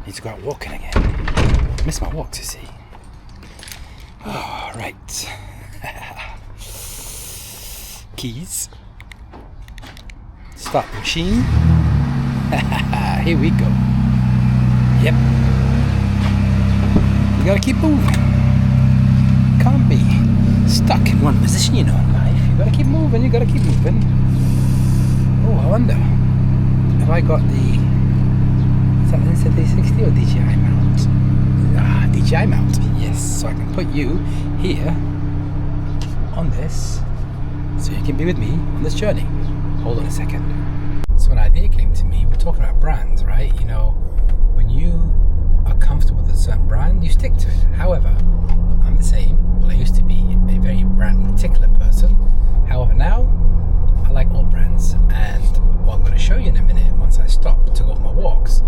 Need to go out walking again. Miss my walks, you see. Oh, right. Keys. Start the machine. Here we go. Yep. You gotta keep moving. Can't be stuck in one position, you know, in life. You gotta keep moving, you gotta keep moving. Oh, I wonder, have I got the, is that Insta360 or DJI mount? DJI mount, yes. So I can put you here on this, so you can be with me on this journey. Hold on a second. So an idea came to me. We're talking about brands, right? You know, when you are comfortable with a certain brand, you stick to it. However, I'm the same. Well, I used to be a very brand particular person. However, now I like all brands. And what I'm going to show you in a minute, once I stop to go for my walks,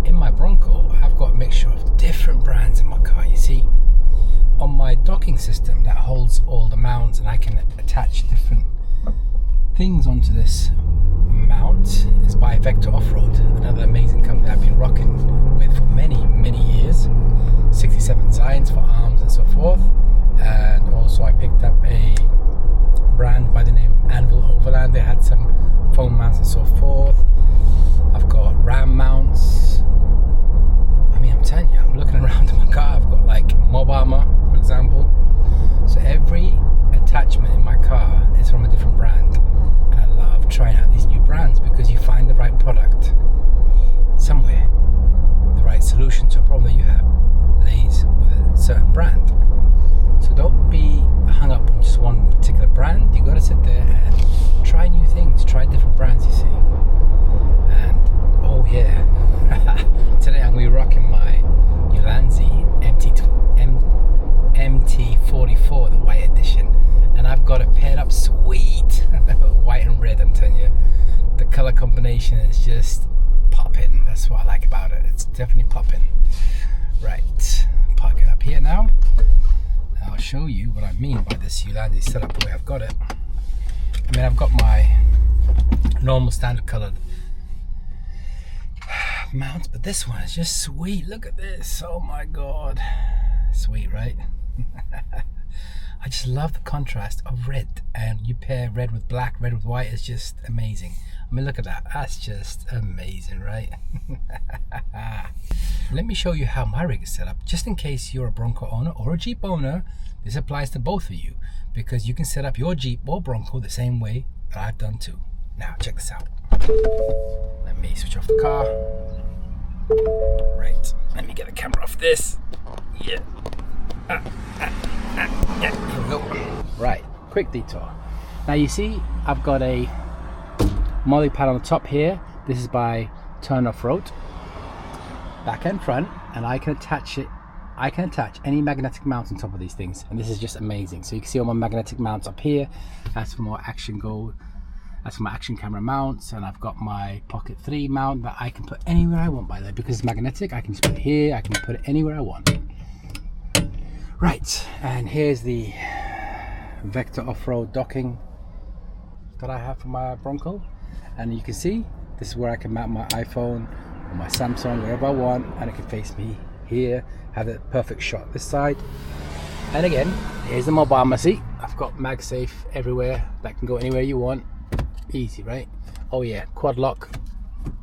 in my Bronco, I've got a mixture of different brands in my car. You see, on my docking system that holds all the mounts, and I can attach different things onto this mount, is by Vector Off-Road, another amazing company I've been rocking with for many years. 67 designs for arms and so forth. And also I picked up a brand by the name of Anvil Overland. They had some foam mounts and so forth. I've got RAM mounts. I mean, I'm telling you, I'm looking around in my car, I've got like Mob Armor, for example. So every attachment in my car is from a different brand. And I love trying out these new brands because you find the right product somewhere. The right solution to a problem that you have lays with a certain brand. So don't be hung up on just one particular brand. You got to sit there and try new things, try different brands, you see. And oh yeah, today I'm going to be rocking my Ulanzi MT44, the white edition, and I've got it paired up sweet. White and red, I'm telling you, the color combination is just popping. That's what I like about it. It's definitely popping. Right, park it up here now. I'll show you what I mean by this Ulanzi setup, the way I've got it. I mean, I've got my normal standard colored mount, but this one is just sweet. Look at this. Oh my god, sweet, right? I just love the contrast of red, and you pair red with black, red with white, is just amazing. I mean, look at that. That's just amazing, right? Let me show you how my rig is set up, just in case you're a Bronco owner or a Jeep owner. This applies to both of you, because you can set up your Jeep or Bronco the same way that I've done too. Now, check this out. Let me switch off the car. Right, let me get the camera off this. Yeah. Yeah, here we go. Right, quick detour. Now you see, I've got a molly pad on the top here. This is by Turn Off-Road, back and front, and I can attach it. I can attach any magnetic mount on top of these things, and this is just amazing. So you can see all my magnetic mounts up here. That's for more action gold. That's for my action camera mounts, and I've got my Pocket 3 mount that I can put anywhere I want, by the way, because it's magnetic. I can just put it here, I can put it anywhere I want. Right, and here's the Vector Off-Road docking that I have for my Bronco, and you can see this is where I can mount my iPhone or my Samsung wherever I want, and it can face me here, have the perfect shot this side. And again, here's the Mob Armor seat. I've got MagSafe everywhere, that can go anywhere you want. Easy, right? Oh yeah, quad lock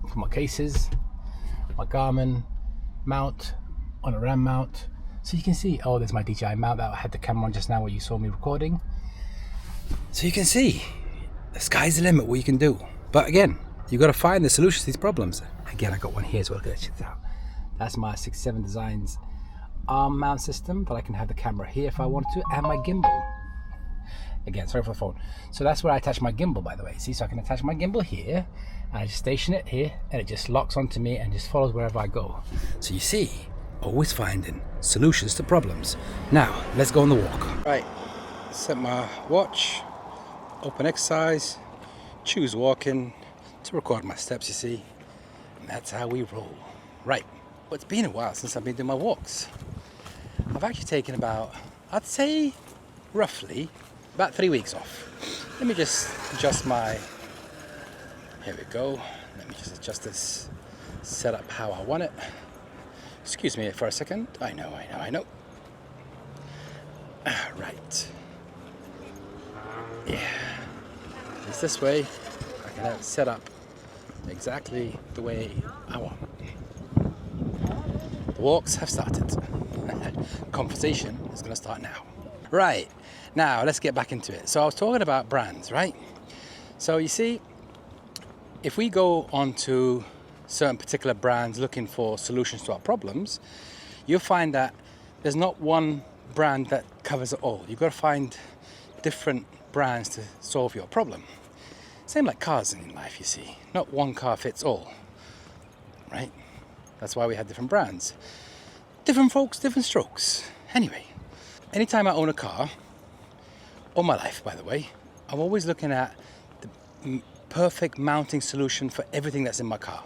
for my cases, my Garmin mount on a RAM mount. So you can see, oh, there's my DJI mount that I had the camera on just now where you saw me recording. So you can see, the sky's the limit what you can do. But again, you got to find the solutions to these problems. Again, I got one here as well. Check this out. That's my 67 Designs arm mount system, but I can have the camera here if I want to, and my gimbal. Again, sorry for the phone. So that's where I attach my gimbal, by the way. See, so I can attach my gimbal here, and I just station it here, and it just locks onto me and just follows wherever I go. So you see, always finding solutions to problems. Now, let's go on the walk. Right, set my watch, open exercise, choose walking to record my steps, you see. And that's how we roll. Right, well, it's been a while since I've been doing my walks. I've actually taken about, I'd say, roughly, about 3 weeks off. Let me just adjust my, here we go. Let me just adjust this setup how I want it. Excuse me for a second. I know. Right. Yeah. It's this way. I can have it set up exactly the way I want. The walks have started. Conversation is going to start now. Right. Now, let's get back into it. So I was talking about brands, right? So you see, if we go on to certain particular brands looking for solutions to our problems, you'll find that there's not one brand that covers it all. You've got to find different brands to solve your problem. Same like cars in life, you see. Not one car fits all, right? That's why we have different brands. Different folks, different strokes. Anyway, anytime I own a car, all my life, by the way, I'm always looking at the perfect mounting solution for everything that's in my car.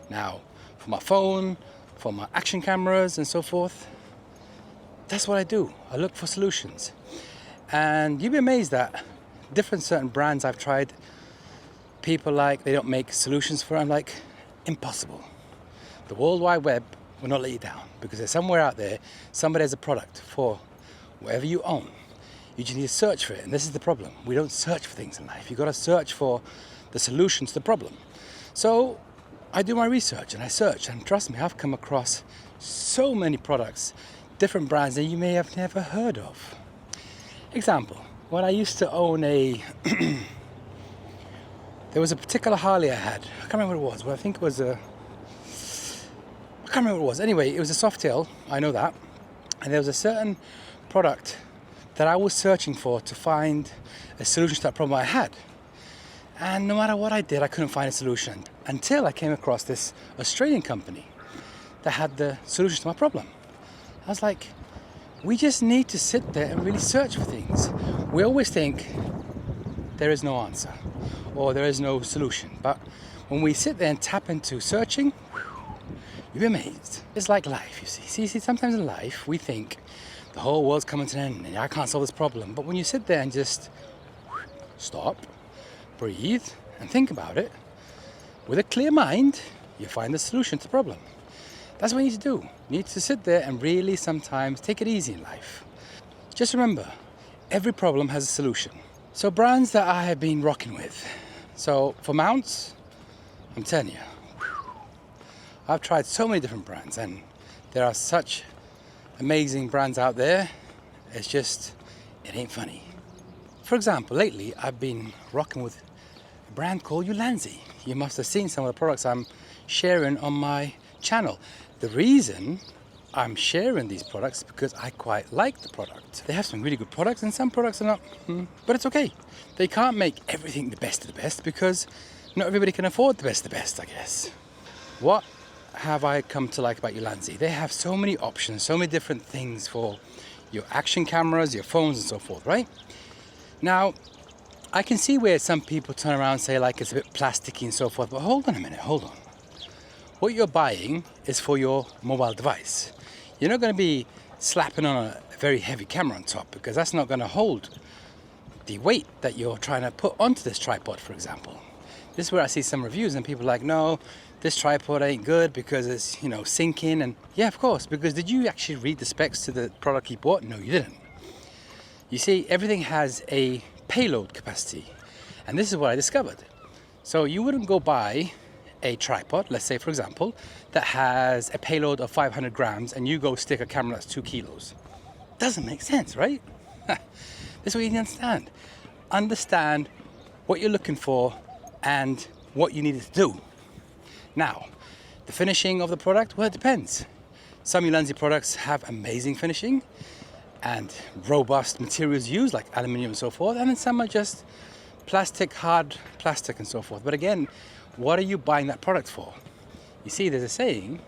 Now, for my phone, for my action cameras and so forth, that's what I do. I look for solutions. And you'd be amazed that different certain brands I've tried, people like they don't make solutions for. I'm like, impossible. The World Wide Web will not let you down, because there's somewhere out there, somebody has a product for whatever you own. You just need to search for it, and this is the problem. We don't search for things in life. You've got to search for the solution to the problem. So I do my research and I search, and trust me, I've come across so many products, different brands that you may have never heard of. Example, when I used to own there was a particular Harley I had. I can't remember what it was, but I think it was I can't remember what it was. Anyway, it was a Softail, I know that. And there was a certain product that I was searching for to find a solution to that problem I had. And no matter what I did, I couldn't find a solution until I came across this Australian company that had the solution to my problem. I was like, we just need to sit there and really search for things. We always think there is no answer or there is no solution. But when we sit there and tap into searching, you'll be amazed. It's like life, you see. See, sometimes in life, we think the whole world's coming to an end and I can't solve this problem. But when you sit there and just stop, breathe, and think about it, with a clear mind, you find the solution to the problem. That's what you need to do. You need to sit there and really sometimes take it easy in life. Just remember, every problem has a solution. So brands that I have been rocking with. So for mounts, I'm telling you, I've tried so many different brands, and there are such amazing brands out there. It's just, it ain't funny. For example, lately I've been rocking with a brand called Ulanzi. You must have seen some of the products I'm sharing on my channel. The reason I'm sharing these products is because I quite like the product. They have some really good products, and some products are not, but it's okay. They can't make everything the best of the best, because not everybody can afford the best of the best, I guess. What have I come to like about Ulanzi? They have so many options, so many different things for your action cameras, your phones and so forth, right? Now, I can see where some people turn around and say like it's a bit plasticky and so forth, but hold on a minute, hold on. What you're buying is for your mobile device. You're not going to be slapping on a very heavy camera on top, because that's not going to hold the weight that you're trying to put onto this tripod, for example. This is where I see some reviews and people are like, no, this tripod ain't good because it's, sinking. And yeah, of course, because did you actually read the specs to the product you bought? No, you didn't. You see, everything has a payload capacity, and this is what I discovered. So you wouldn't go buy a tripod, let's say for example, that has a payload of 500 grams and you go stick a camera that's 2 kilos. Doesn't make sense, right? This is what you need to understand. Understand what you're looking for and what you need to do. Now, the finishing of the product, well, it depends. Some Ulanzi products have amazing finishing and robust materials used, like aluminium and so forth, and then some are just plastic, hard plastic and so forth. But again, what are you buying that product for? You see, there's a saying,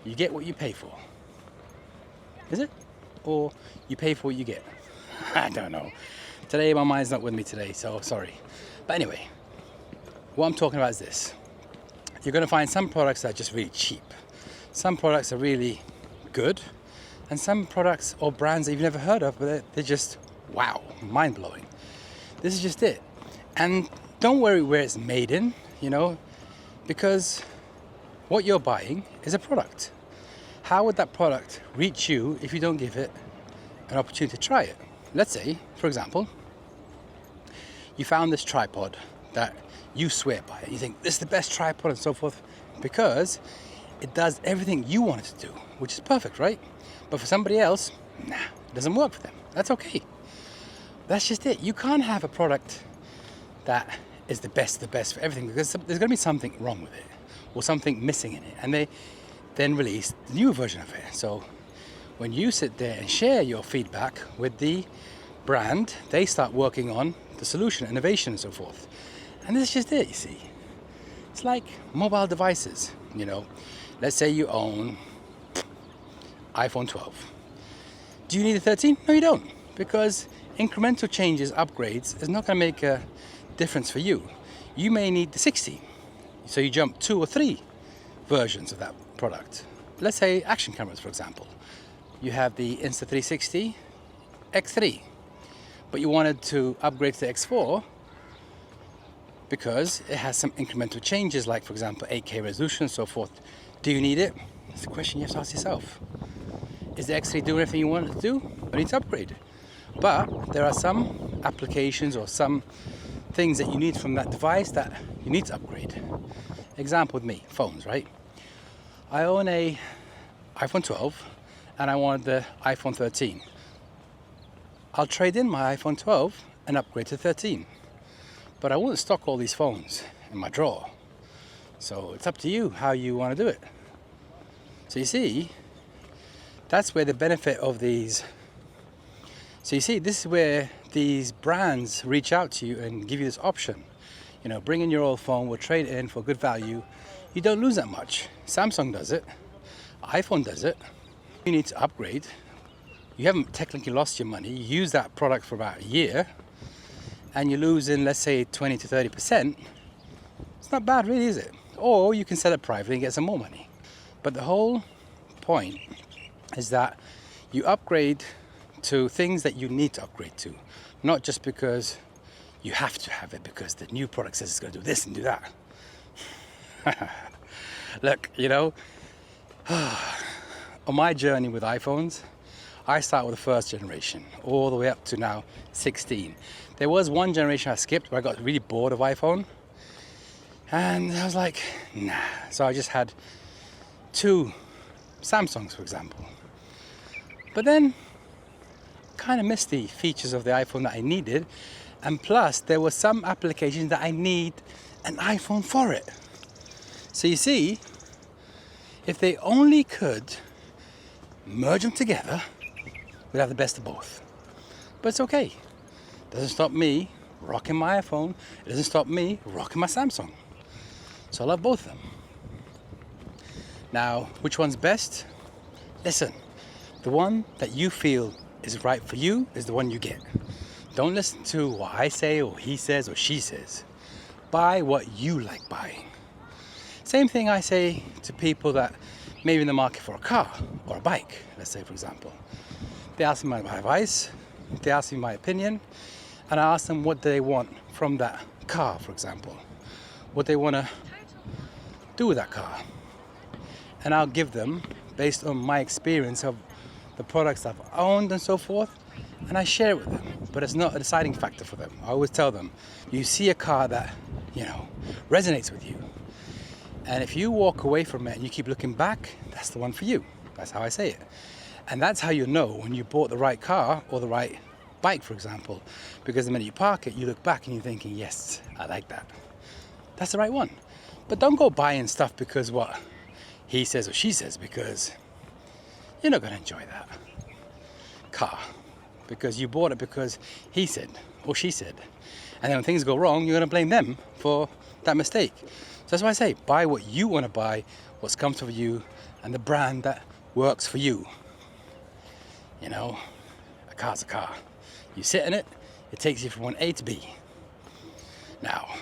you get what you pay for. Is it? Or you pay for what you get? I don't know. Today, my mind's not with me today, so sorry. But anyway, what I'm talking about is this. You're going to find some products that are just really cheap. Some products are really good. And some products or brands that you've never heard of, but they're just, wow, mind-blowing. This is just it. And don't worry where it's made in, because what you're buying is a product. how would that product reach you if you don't give it an opportunity to try it? Let's say, for example, you found this tripod that you swear by. You think this is the best tripod and so forth because it does everything you want it to do, which is perfect, right? But for somebody else, nah, it doesn't work for them. That's okay. That's just it. You can't have a product that is the best for everything because there's going to be something wrong with it or something missing in it, and they then release the new version of it. So when you sit there and share your feedback with the brand, they start working on the solution, innovation and so forth. And this is just it, you see. It's like mobile devices, you know. Let's say you own iPhone 12. Do you need a 13? No, you don't, because incremental changes, upgrades, is not going to make a difference for you. You may need the 16, so you jump 2 or 3 versions of that product. Let's say action cameras, for example. You have the Insta360 X3, but you wanted to upgrade to the X4 because it has some incremental changes, like, for example, 8K resolution and so forth. Do you need it? That's the question you have to ask yourself. Is the X3 doing everything you want it to do? Or need to upgrade? But there are some applications or some things that you need from that device that you need to upgrade. Example with me, phones, right? I own a iPhone 12 and I wanted the iPhone 13. I'll trade in my iPhone 12 and upgrade to 13. But I won't stock all these phones in my drawer. So it's up to you how you want to do it. So you see, that's where the benefit of these. So you see, this is where these brands reach out to you and give you this option. You know, bring in your old phone, we'll trade it in for good value. You don't lose that much. Samsung does it. iPhone does it. You need to upgrade. You haven't technically lost your money. You use that product for about a year and you lose in, let's say, 20 to 30%. It's not bad, really, is it? Or you can sell it privately and get some more money. But the whole point is that you upgrade to things that you need to upgrade to, not just because you have to have it because the new product says it's going to do this and do that. Look, you know, on my journey with iPhones, I start with the first generation all the way up to now 16. There was one generation I skipped where I got really bored of iPhone and I was like, nah. So I just had 2 Samsungs, for example. But then kind of missed the features of the iPhone that I needed, and plus there were some applications that I need an iPhone for it. So you see, if they only could merge them together, we'd have the best of both. But it's okay. It doesn't stop me rocking my iPhone. It doesn't stop me rocking my Samsung. So I love both of them. Now, which one's best? Listen, the one that you feel is right for you is the one you get. Don't listen to what I say or he says or she says. Buy what you like buying. Same thing I say to people that may be in the market for a car or a bike, let's say, for example. They ask me my advice, they ask me my opinion, and I ask them what they want from that car, for example. What they want to do with that car. And I'll give them based on my experience of the products I've owned and so forth, and I share it with them. But it's not a deciding factor for them. I always tell them, you see a car that, you know, resonates with you. And if you walk away from it and you keep looking back, that's the one for you. That's how I say it. And that's how you know when you bought the right car or the right bike, for example. Because the minute you park it, you look back and you're thinking, yes, I like that. That's the right one. But don't go buying stuff because what he says or she says, because you're not going to enjoy that car. Because you bought it because he said or she said. And then when things go wrong, you're going to blame them for that mistake. So that's why I say, buy what you want to buy, what's comfortable for you, and the brand that works for you. You know, a car's a car. You sit in it, it takes you from one A to B. Now,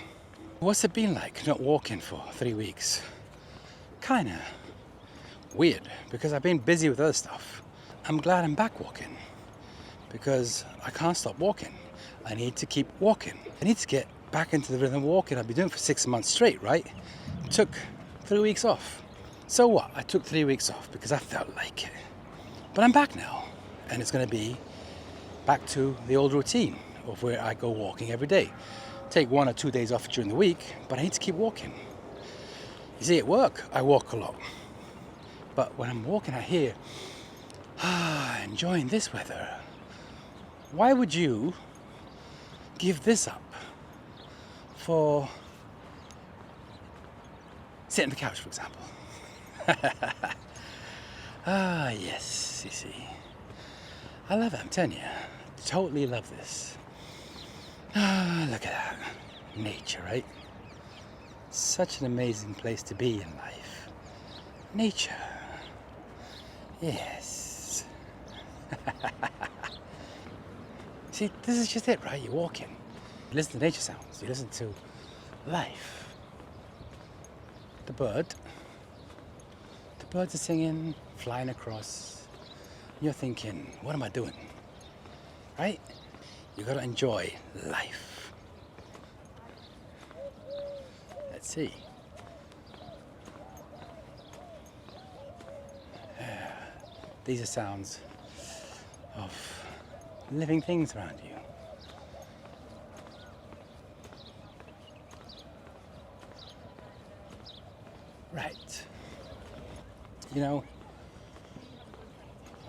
what's it been like not walking for 3 weeks? Kinda weird, because I've been busy with other stuff. I'm glad I'm back walking, because I can't stop walking. I need to keep walking. I need to get back into the rhythm of walking. I've been doing it for 6 months straight, right? Took 3 weeks off. So what? I took 3 weeks off because I felt like it. But I'm back now, and it's going to be back to the old routine of where I go walking every day. Take 1 or 2 days off during the week, but I need to keep walking. You see, at work, I walk a lot. But when I'm walking out here, enjoying this weather, why would you give this up for sitting on the couch, for example? Yes, you see. I love it, I'm telling you. Totally love this. Look at that. Nature, right? Such an amazing place to be in life. Nature. Yes. See, this is just it, right? You're walking. You listen to nature sounds. You listen to life. The birds are singing, flying across. You're thinking, what am I doing? Right? You gotta enjoy life. Let's see. These are sounds of living things around you. Right. You know,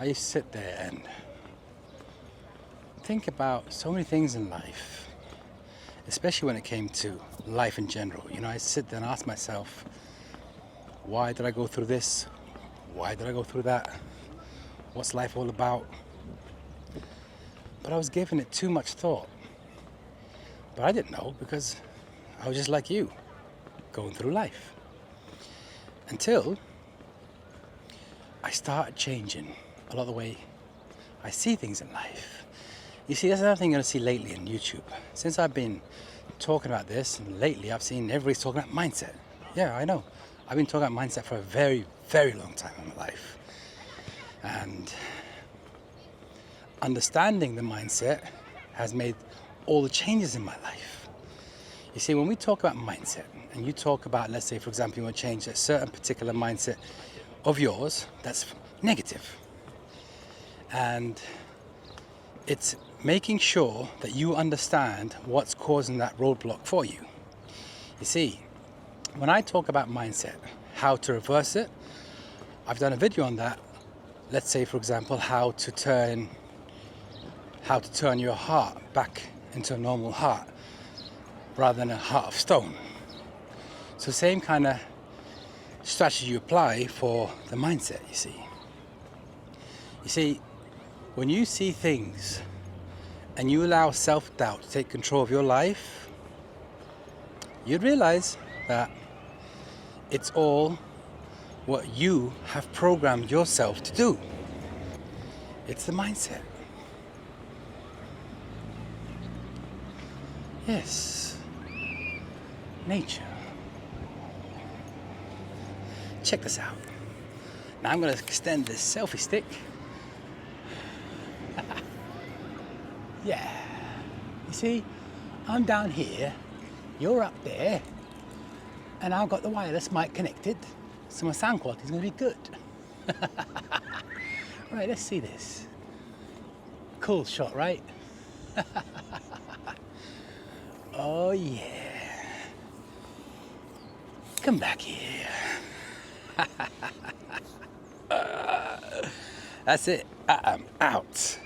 I used to sit there and think about so many things in life, especially when it came to life in general. You know, I sit there and ask myself, why did I go through this? Why did I go through that? What's life all about? But I was giving it too much thought. But I didn't know because I was just like you, going through life. Until I started changing a lot of the way I see things in life. You see, that's another thing you're going to see lately on YouTube. Since I've been talking about this, and lately I've seen everybody's talking about mindset. Yeah, I know. I've been talking about mindset for a very, very long time in my life. And understanding the mindset has made all the changes in my life. You see, when we talk about mindset, and you talk about, let's say, for example, you want to change a certain particular mindset of yours that's negative. And it's making sure that you understand what's causing that roadblock for you. You see, when I talk about mindset, how to reverse it, I've done a video on that. Let's say, for example, how to turn your heart back into a normal heart rather than a heart of stone. So same kind of strategy you apply for the mindset, you see. You see, when you see things and you allow self-doubt to take control of your life, you'd realize that it's all what you have programmed yourself to do. It's the mindset. Yes. Nature. Check this out. Now I'm going to extend this selfie stick. Yeah. You see, I'm down here, you're up there, and I've got the wireless mic connected, so my sound quality is going to be good. Right, let's see this. Cool shot, right? Oh yeah. Come back here. That's it. I'm out.